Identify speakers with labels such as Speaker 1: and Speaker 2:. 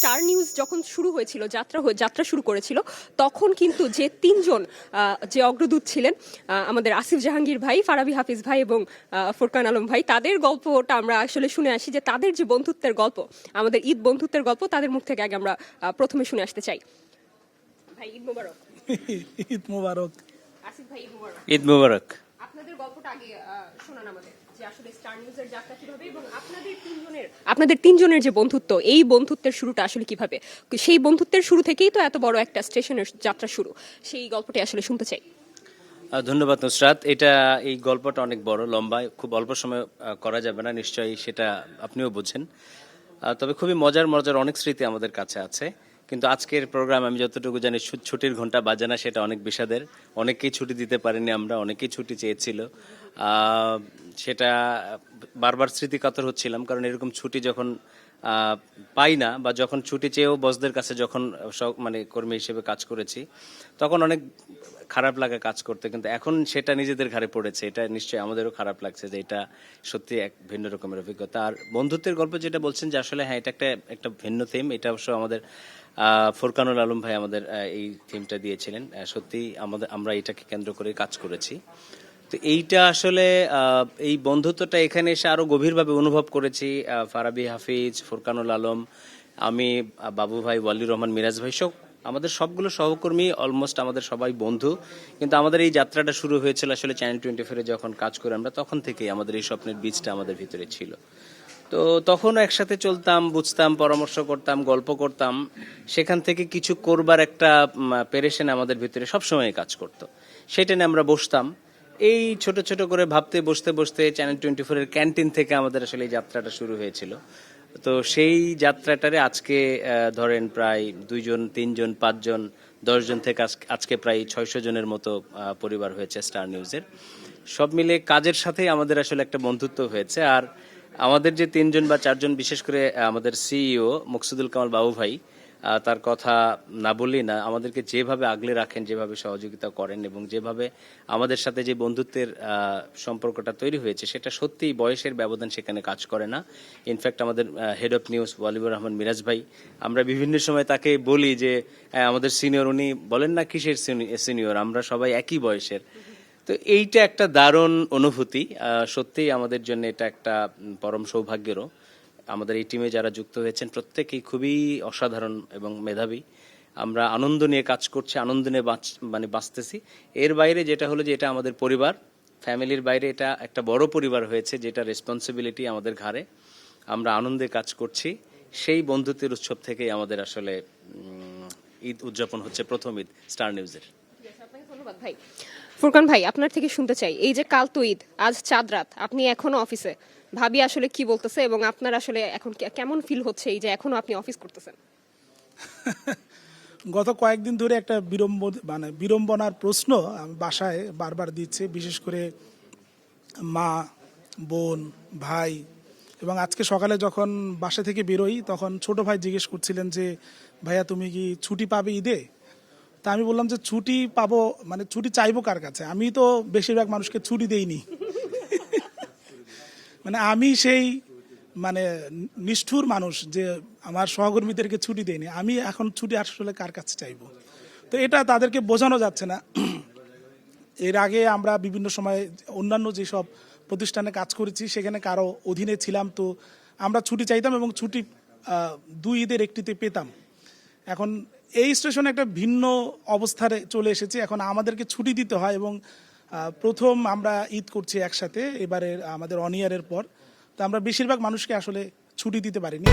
Speaker 1: Star news যখন শুরু হয়েছিল, যাত্রা শুরু করেছিল, তখন কিন্তু যে তিনজন যে অগ্রদূত ছিলেন, আমাদের আসিফ জাহাঙ্গীর ভাই, ফারাবি হাফিজ ভাই এবং ফুরকান আলম ভাই, তাদের গল্পটা আমরা আসলে শুনে আসি যে তাদের যে বন্ধুত্বের গল্প, আমাদের ঈদ বন্ধুত্বের গল্প, তাদের মুখ থেকে আগে আমরা প্রথমে শুনে আসতে চাই। ভাই ঈদ মোবারক।
Speaker 2: ঈদ মোবারক।
Speaker 1: আসিফ ভাই ঈদ মোবারক।
Speaker 3: ঈদ মোবারক।
Speaker 1: আপনাদের গল্পটা আগে শোনান আমাদের, যে আসলে স্টার নিউজের যাত্রা কিভাবে এবং আপনাদের তিনজনের যে বন্ধুত্ব, এই বন্ধুত্বের শুরুটা আসলে কিভাবে, সেই বন্ধুত্বের শুরু থেকেই তো এত বড় একটা স্টেশনের যাত্রা শুরু, সেই গল্পটা আসলে শুনতে চাই।
Speaker 3: ধন্যবাদ নুসরাত। এই গল্পটা অনেক বড়, লম্বা, খুব অল্প সময় করা যাবে না, নিশ্চয়ই সেটা আপনিও বোঝেন। তবে খুবই মজার মজার অনেক স্মৃতি আমাদের কাছে আছে। কিন্তু আজকের প্রোগ্রাম আমি যতটুকু জানি ছুটির ঘন্টা বাজে না, সেটা অনেক বিষাদের। অনেকেই ছুটি দিতে পারেনি, আমরা অনেকেই ছুটি চেয়েছিল। সেটা বারবার স্মৃতিকাতর হচ্ছিলাম, কারণ এরকম ছুটি যখন পাই না, বা যখন ছুটি চেয়েও বসদের কাছে যখন মানে কর্মী হিসেবে কাজ করেছি, তখন অনেক খারাপ লাগে কাজ করতে। কিন্তু এখন সেটা নিজেদের ঘাড়ে পড়েছে, এটা নিশ্চয়ই আমাদেরও খারাপ লাগছে যে এটা সত্যি এক ভিন্ন রকমের অভিজ্ঞতা। আর বন্ধুত্বের গল্প যেটা বলছেন, যে আসলে হ্যাঁ, এটা একটা ভিন্ন থিম। এটা অবশ্য আমাদের ফুরকানুল আলম ভাই আমাদের এই থিমটা দিয়েছিলেন। সত্যি আমরা এটাকে কেন্দ্র করে কাজ করেছি। তো এইটা আসলে এই বন্ধুত্বটা এখানে এসে আরো গভীরভাবে অনুভব করেছি। ফারাবি হাফিজ, ফুরকানুল আলম, আমি, বাবু ভাই, ওয়ালির রহমান, মিরাজ ভাই, আমাদের সবগুলো সহকর্মী, অলমোস্ট আমাদের সবাই বন্ধু। কিন্তু আমাদের এই যাত্রাটা শুরু হয়েছিল আসলে চ্যানেল 24 যখন কাজ করি আমরা, তখন থেকেই আমাদের এই স্বপ্নের বীজটা আমাদের ভিতরে ছিল। তো তখন একসাথে চলতাম, বুঝতাম, পরামর্শ করতাম, গল্প করতাম। সেখান থেকে কিছু করবার একটা পেরেশান আমাদের ভিতরে সবসময় কাজ করতো। সেটা নিয়ে আমরা বসতাম, এই ছোট ছোট করে ভাবতে বসতে বসতে চ্যানেল 24 ক্যান্টিন থেকে আমাদের আসলে এই যাত্রাটা শুরু হয়েছিল। তো সেই যাত্রাটারে আজকে ধরেন প্রায় 2 জন, 3 জন, 5 জন, 10 জন থেকে আজকে প্রায় 600 জনের মতো পরিবার হয়েছে স্টার নিউজের। সব মিলে কাজের সাথেই আমাদের আসলে একটা বন্ধুত্ব হয়েছে। আর আমাদের যে 3 জন বা 4 জন, বিশেষ করে আমাদের সিইও মুকসুদুল কামাল বাবু ভাই, তার কথা না বললেই না। আমাদেরকে যেভাবে আগলে রাখেন, যেভাবে সহযোগিতা করেন, এবং যেভাবে আমাদের সাথে যে বন্ধুত্বের সম্পর্কটা তৈরি হয়েছে, সেটা সত্যিই বয়সের ব্যবধান সেখানে কাজ করে না। ইনফ্যাক্ট আমাদের head of news Waliur Rahman Miraj ভাই, আমরা বিভিন্ন সময় তাকে বলি যে আমাদের সিনিয়র, উনি বলেন না কিসের সিনিয়র, আমরা সবাই একই বয়সের। তো এইটা একটা দারুণ অনুভূতি। সত্যিই আমাদের জন্য এটা একটা পরম সৌভাগ্যেরও। আমাদের এই টিমে যারা যুক্ত হয়েছেন প্রত্যেকেই খুবই অসাধারণ এবং মেধাবী। আমরা আনন্দ নিয়ে কাজ করছি, আনন্দ নিয়ে বাঁচতেছি। এর বাইরে যেটা হলো যে এটা আমাদের পরিবার, ফ্যামিলির বাইরে এটা একটা বড় পরিবার হয়েছে, যেটা রেসপন্সিবিলিটি আমাদের ঘাড়ে। আমরা আনন্দে কাজ করছি। সেই বন্ধুত্বের উৎসব থেকেই আমাদের আসলে ঈদ উদযাপন হচ্ছে, প্রথম ঈদ স্টার নিউজের।
Speaker 1: ধন্যবাদ ভাই। ফুরকান ভাই, আপনার থেকে শুনতে চাই, এই যে কাল তো ঈদ, আজ চাঁদ রাত, আপনি এখনো অফিসে, ভাবি আসলে কি বলতেছে এবং আপনার আসলে এখন কেমন ফিল হচ্ছে এই যে এখনো আপনি অফিস করতেছেন?
Speaker 2: গত কয়েকদিন ধরে একটা বিড়ম্বনার প্রশ্ন আমি বাসায় বারবার দিচ্ছে, বিশেষ করে মা, বোন, ভাই। এবং আজকে সকালে যখন বাসা থেকে বেরোই, তখন ছোট ভাই জিজ্ঞেস করছিলেন যে ভাইয়া তুমি কি ছুটি পাবে ঈদে? তা আমি বললাম যে ছুটি পাবো, মানে ছুটি চাইবো কার কাছে? আমি তো বেশিরভাগ মানুষকে ছুটি দেইনি। মানে আমি সেই নিষ্ঠুর মানুষ যে আমার সহকর্মীদেরকে ছুটি দেয়নি। আমি এখন ছুটি আসলে কার কাছে চাইবো? তো এটা তাদেরকে বোঝানো যাচ্ছে না। এর আগে আমরা বিভিন্ন সময় অন্যান্য যেসব প্রতিষ্ঠানে কাজ করেছি, সেখানে কারো অধীনে ছিলাম, তো আমরা ছুটি চাইতাম এবং ছুটি 2 ঈদের একটিতে পেতাম। এখন এই স্টেশনে একটা ভিন্ন অবস্থায় চলে এসেছি, এখন আমাদেরকে ছুটি দিতে হয়। এবং প্রথম আমরা ঈদ করছি একসাথে এবারে আমাদের অন ইয়ারের পর, তো আমরা বেশিরভাগ মানুষকে আসলে ছুটি দিতে পারিনি।